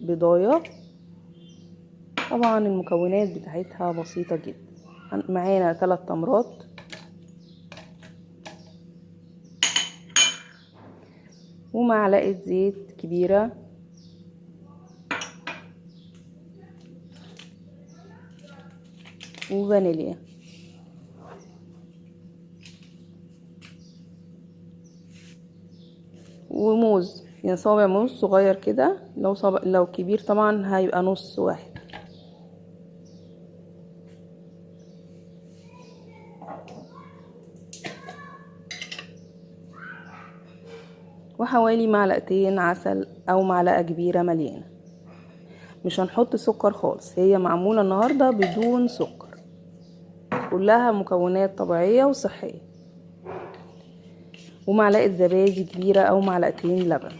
بيضايه. طبعا المكونات بتاعتها بسيطة جدا. معانا 3 تمرات، ومعلقة زيت كبيرة، وفانيليا، وموز، يعني صابع موز صغير كده. لو كبير طبعا هيبقى نص واحد. وحوالي معلقتين عسل او معلقة كبيرة مليانة. مش هنحط سكر خالص، هي معمولة النهاردة بدون سكر، كلها مكونات طبيعية وصحية. ومعلقة زبادي كبيرة او معلقتين لبن.